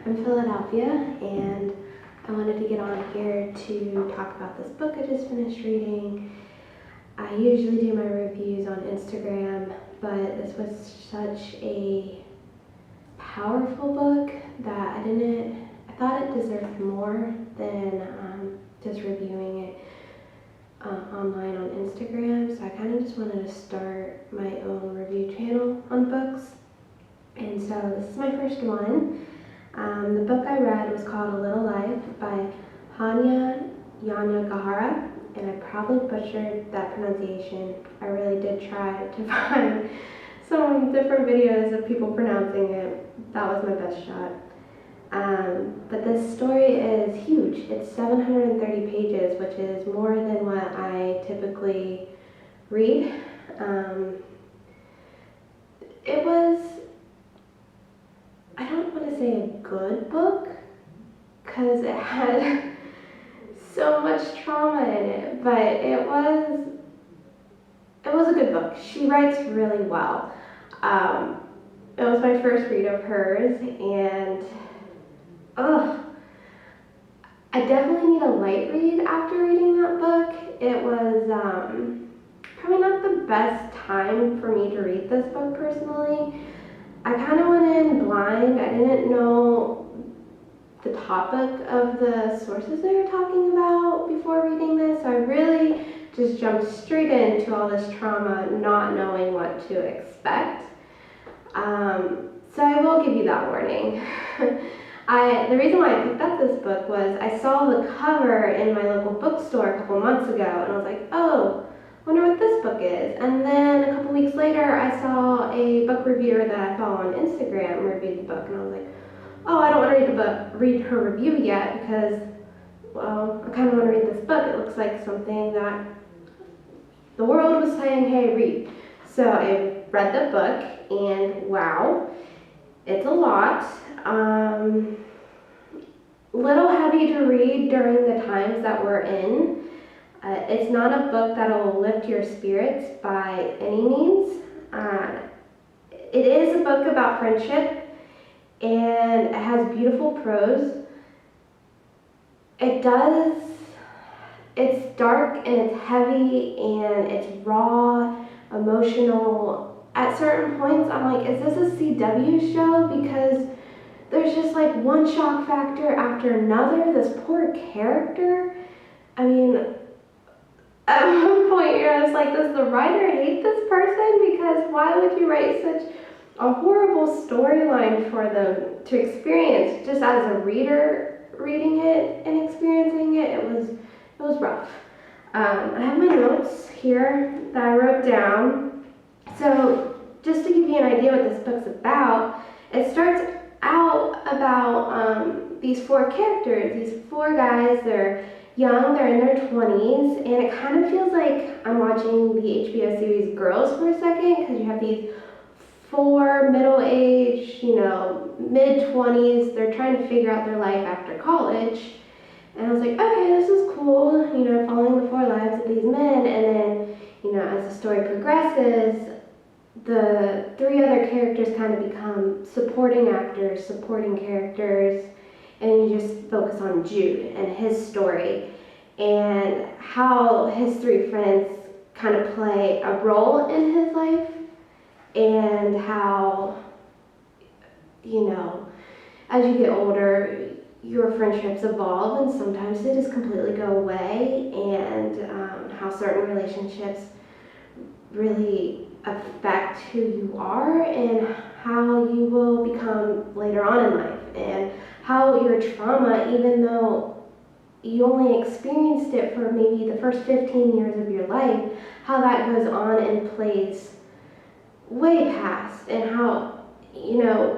from Philadelphia, and I wanted to get on here to talk about this book I just finished reading. I usually do my reviews on Instagram, but this was such a powerful book that I thought it deserved more than just reviewing it online on Instagram. So I kind of just wanted to start my own review channel on books. And so this is my first one. The book I read was called A Little Life by Hanya Yanagihara, and I probably butchered that pronunciation. I really did try to find some different videos of people pronouncing it. That was my best shot. But this story is huge. It's 730 pages, which is more than what I typically read. It was, I don't want to say a good book, because it had so much trauma in it, but it was a good book. She writes really well. It was my first read of hers, and I definitely need a light read after reading that book. It was probably not the best time for me to read this book personally. I kind of went in blind. I didn't know the topic of the sources they were talking about before reading this. So I really just jumped straight into all this trauma, not knowing what to expect. So I will give you that warning. The reason why I picked up this book was I saw the cover in my local bookstore a couple months ago, and I was like, oh, wonder what this book is. And then a couple weeks later, I saw a book reviewer that I follow on Instagram review the book, and I was like, oh, I don't want to read her review yet, because, well, I kind of want to read this book. It looks like something that the world was saying, hey, read. So I read the book, and wow, it's a lot. Little heavy to read during the times that we're in. It's not a book that'll lift your spirits by any means. It is a book about friendship, and it has beautiful prose. It's dark and it's heavy and it's raw, emotional. At certain points, I'm like, is this a CW show? Because there's just like one shock factor after another. This poor character. I mean, at one point you're just like, does the writer hate this person? Because why would you write such a horrible storyline for them to experience? Just as a reader reading it and experiencing it, it was rough. I have my notes here that I wrote down. So just to give you an idea what this book's about, it starts out about these four characters, these four guys. They're young, they're in their 20s, and it kind of feels like I'm watching the HBO series Girls for a second, because you have these four middle-aged, mid-20s. They're trying to figure out their life after college. And I was like, okay, this is cool, following the four lives of these men. And then, as the story progresses, the three other characters kind of become supporting actors, supporting characters, and you just focus on Jude and his story and how his three friends kind of play a role in his life, and how, as you get older, your friendships evolve, and sometimes they just completely go away, and how certain relationships really affect who you are and how you will become later on in life, and how your trauma, even though you only experienced it for maybe the first 15 years of your life, how that goes on and plays way past, and how,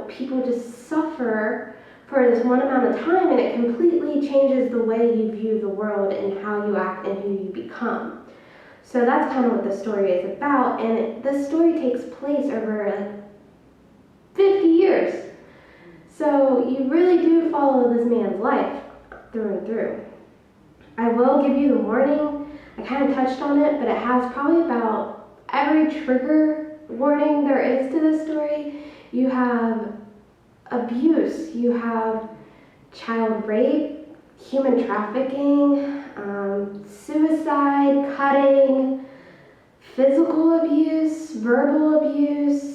people just suffer for this one amount of time, and it completely changes the way you view the world and how you act and who you become. So that's kind of what the story is about, and this story takes place over 50 years. So you really do follow this man's life through and through. I will give you the warning. I kind of touched on it, but it has probably about every trigger warning there is to this story. You have abuse, you have child rape, human trafficking, suicide, cutting, physical abuse, verbal abuse.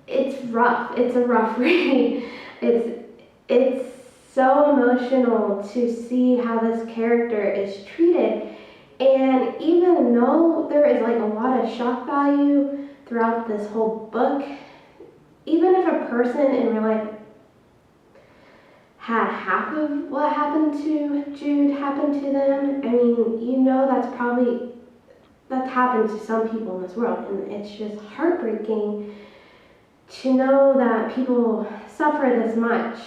It's rough. It's a rough read. It's so emotional to see how this character is treated. And even though there is like a lot of shock value throughout this whole book, even if a person in real life had half of what happened to Jude happen to them, I mean, you know that's happened to some people in this world, and it's just heartbreaking to know that people suffer this much.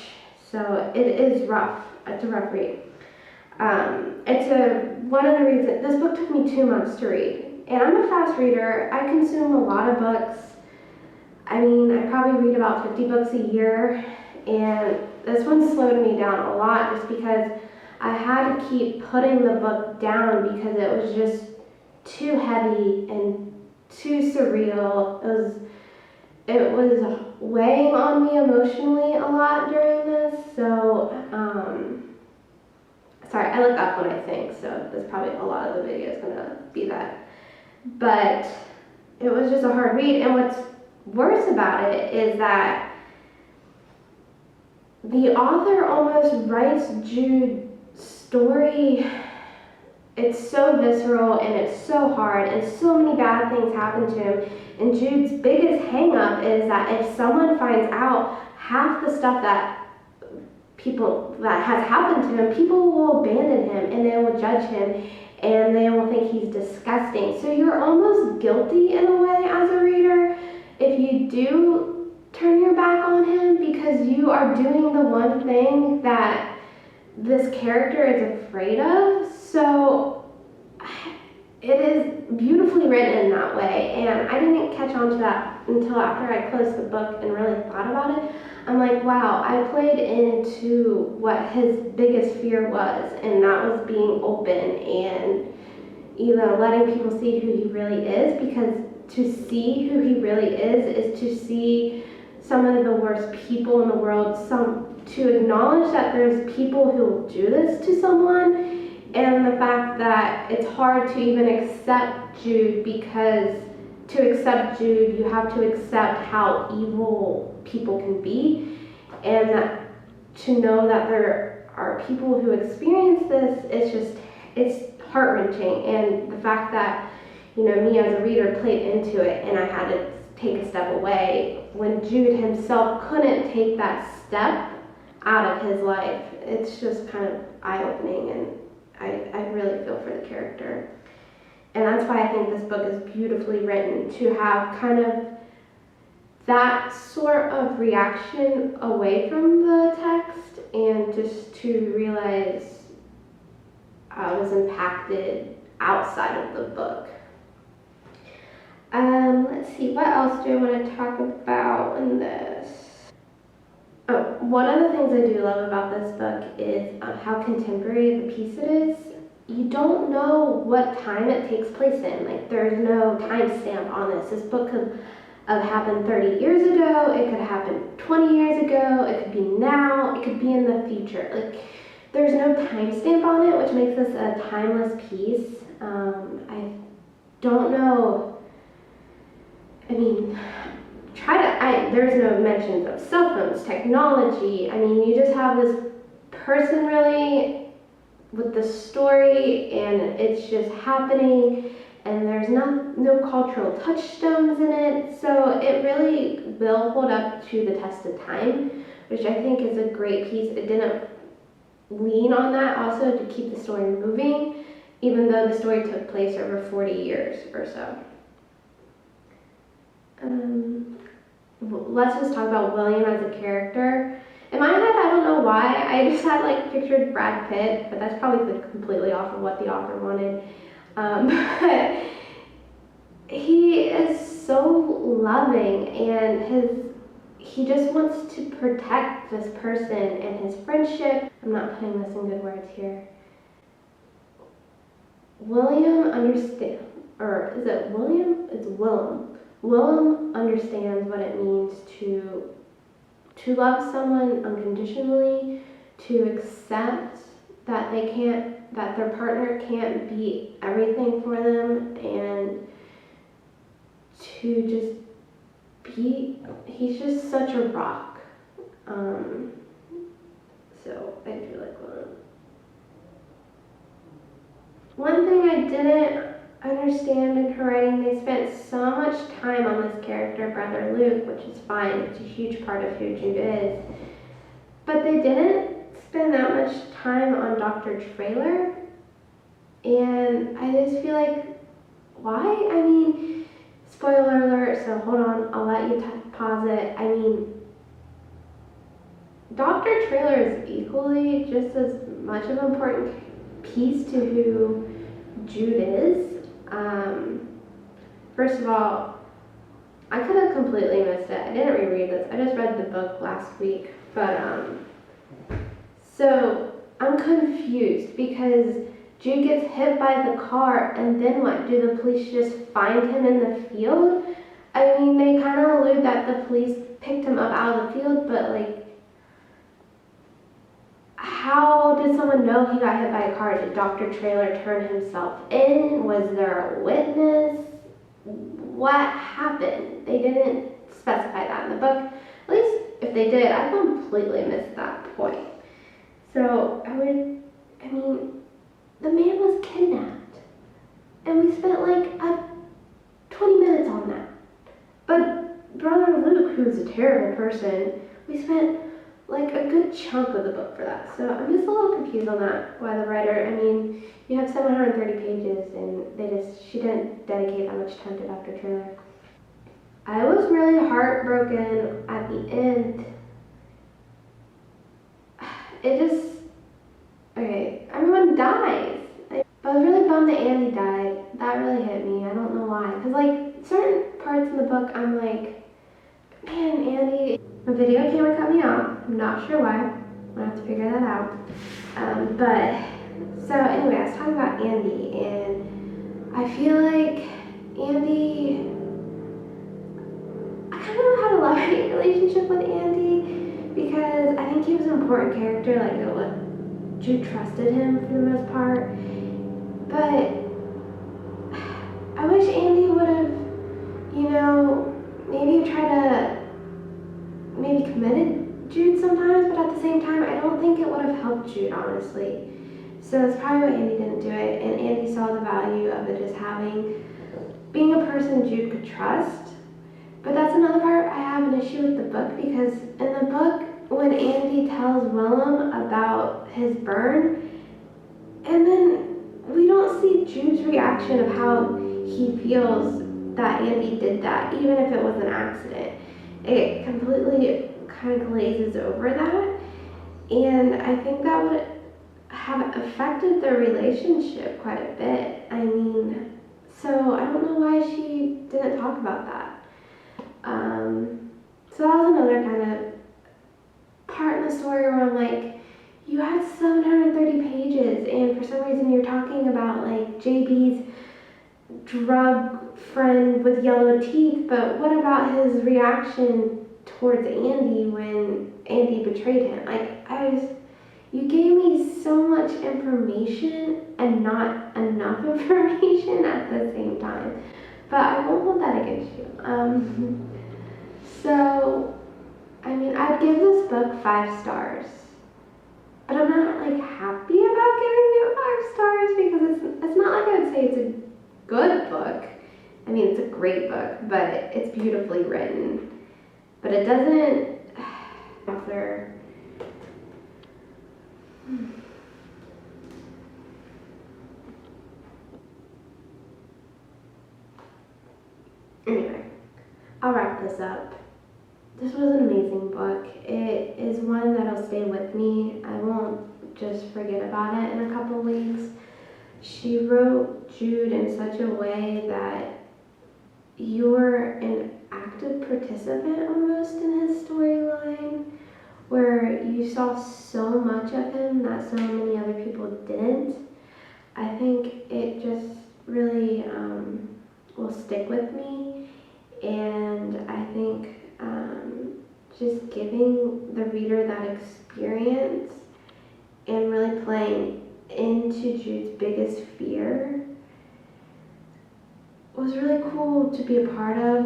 So it is rough. It's a rough read. One of the reasons this book took me 2 months to read, and I'm a fast reader. I consume a lot of books. I mean, I probably read about 50 books a year, and this one slowed me down a lot just because I had to keep putting the book down because it was just too heavy and too surreal. It was weighing on me emotionally a lot during this. So, sorry, I look up when I think, so there's probably a lot of the video is gonna be that. But it was just a hard read, and what's worse about it is that the author almost writes Jude's story. It's so visceral and it's so hard and so many bad things happen to him. And Jude's biggest hang up is that if someone finds out half the stuff that has happened to him, people will abandon him and they will judge him and they will think he's disgusting. So you're almost guilty in a way as a reader if you do turn your back on him because you are doing the one thing that this character is afraid of. So it is beautifully written in that way, and I didn't catch on to that until after I closed the book and really thought about it. I'm like, wow, I played into what his biggest fear was, and that was being open and, you know, letting people see who he really is, because to see who he really is to see some of the worst people in the world, to acknowledge that there's people who will do this to someone, and the fact that it's hard to even accept Jude, because to accept Jude, you have to accept how evil people can be, and that to know that there are people who experience this, it's heart-wrenching. And the fact that, you know, me as a reader played into it, and I had to take a step away when Jude himself couldn't take that step out of his life. It's just kind of eye-opening, and I really feel for the character. And that's why I think this book is beautifully written, to have kind of that sort of reaction away from the text and just to realize I was impacted outside of the book. Let's see, what else do I want to talk about in this? Oh, one of the things I do love about this book is how contemporary the piece it is. You don't know what time it takes place in. Like, there's no time stamp on this. This book could have happened 30 years ago, it could happen 20 years ago, it could be now, it could be in the future. Like, there's no time stamp on it, which makes this a timeless piece. I don't know. I mean, there's no mentions of cell phones, technology. I mean, you just have this person really with the story, and it's just happening, and there's no cultural touchstones in it, so it really will hold up to the test of time, which I think is a great piece. It didn't lean on that also to keep the story moving, even though the story took place over 40 years or so. Let's just talk about William as a character. In my head, I don't know why, I just had like pictured Brad Pitt, but that's probably completely off of what the author wanted. But he is so loving, and he just wants to protect this person and his friendship. I'm not putting this in good words here. William understands, or is it William? It's Willem. Willem understands what it means to to love someone unconditionally, to accept that that their partner can't be everything for them, and to just he's just such a rock. So I feel like one thing I didn't understand in her writing, they spent so much time on this character, Brother Luke, which is fine, it's a huge part of who Jude is, but they didn't spend that much time on Dr. Trailer, and I just feel like, why? I mean, spoiler alert, so hold on, I'll let you pause it. I mean, Dr. Trailer is equally just as much of an important piece to who Jude is. First of all, I could have completely missed it. I didn't reread this. I just read the book last week. But, so I'm confused because Jude gets hit by the car, and then what? Do the police just find him in the field? I mean, they kind of allude that the police picked him up out of the field, but like, how did someone know he got hit by a car? Did Dr. Trailer turn himself in? Was there a witness? What happened? They didn't specify that in the book. At least if they did, I completely missed that point. So I mean, the man was kidnapped, and we spent like 20 minutes on that. But Brother Luke, who's a terrible person, we spent like a good chunk of the book for that. So I'm just a little confused on that, why the writer, I mean, you have 730 pages and she didn't dedicate that much time to Dr. Trailer. I was really heartbroken at the end. Everyone dies. But I was really bummed that Andy died. That really hit me. I don't know why. Because like certain parts in the book, I'm like, man, Andy. My video camera cut me off. I'm not sure why. I'm gonna have to figure that out. So anyway, I was talking about Andy, and I feel like Andy, I kind of know how to love a relationship with Andy, because I think he was an important character, like Jude trusted him for the most part, but I wish Andy would have, maybe tried to committed Jude sometimes, but at the same time, I don't think it would have helped Jude, honestly. So that's probably why Andy didn't do it, and Andy saw the value of it just being a person Jude could trust. But that's another part I have an issue with the book, because in the book, when Andy tells Willem about his burn, and then we don't see Jude's reaction of how he feels that Andy did that, even if it was an accident. It completely kind of glazes over that, and I think that would have affected their relationship quite a bit. I mean, so I don't know why she didn't talk about that. So that was another kind of part in the story where I'm like, you had 730 pages, and for some reason you're talking about like JB's drug friend with yellow teeth, but what about his reaction towards Andy when Andy betrayed him? You gave me so much information and not enough information at the same time, but I won't hold that against you. So, I mean, I'd give this book 5 stars, but I'm not like happy about giving it 5 stars, because it's not like I would say it's a good book. I mean, it's a great book, but it's beautifully written. But it doesn't author. Anyway, I'll wrap this up. This was an amazing book. It is one that'll stay with me. I won't just forget about it in a couple weeks. She wrote Jude in such a way that you're an active participant almost in his storyline, where you saw so much of him that so many other people didn't. I think it just really will stick with me, and I think just giving the reader that experience and really playing into Jude's biggest fear was really cool to be a part of.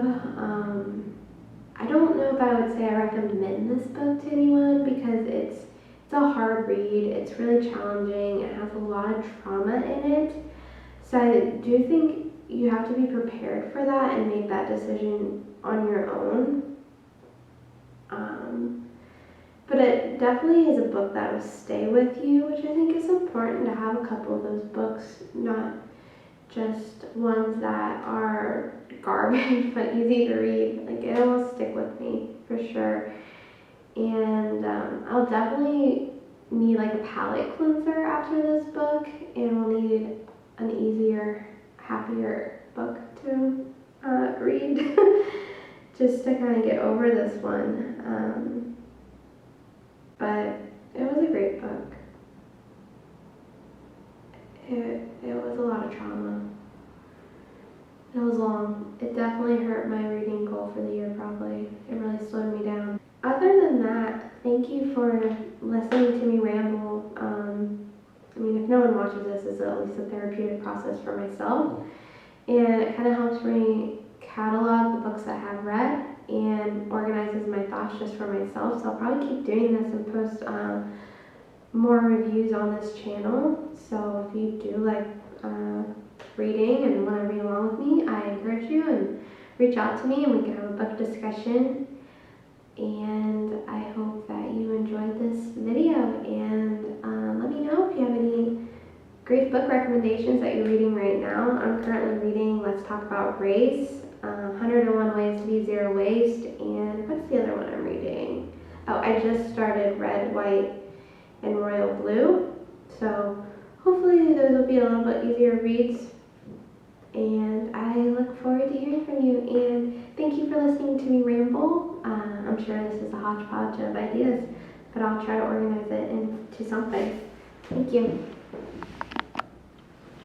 I don't know if I would say I recommend this book to anyone because it's a hard read. It's really challenging. It has a lot of trauma in it. So I do think you have to be prepared for that and make that decision on your own. But it definitely is a book that will stay with you, which I think is important to have a couple of those books, not just ones that are garbage but easy to read. Like, it will stick with me for sure. And I'll definitely need like a palate cleanser after this book, and we'll need an easier, happier book to read just to kind of get over this one. But it was a great book. It was a lot of trauma. It was long. It definitely hurt my reading goal for the year, probably. It really slowed me down. Other than that, thank you for listening to me ramble. I mean, if no one watches this, it's at least a therapeutic process for myself. And it kind of helps me catalog the books I have read and organizes my thoughts just for myself. So I'll probably keep doing this and post more reviews on this channel. So if you do like reading and want to read along with me, I encourage you and reach out to me and we can have a book discussion. And I hope that you enjoyed this video, and let me know if you have any great book recommendations that you're reading right now. I'm currently reading Let's Talk About Race, 101 Ways to Be Zero Waste, and what's the other one I'm reading? Oh, I just started Red, White, and Royal Blue. So hopefully those will be a little bit easier reads. And I look forward to hearing from you. And thank you for listening to me ramble. I'm sure this is a hodgepodge of ideas, but I'll try to organize it into something. Thank you.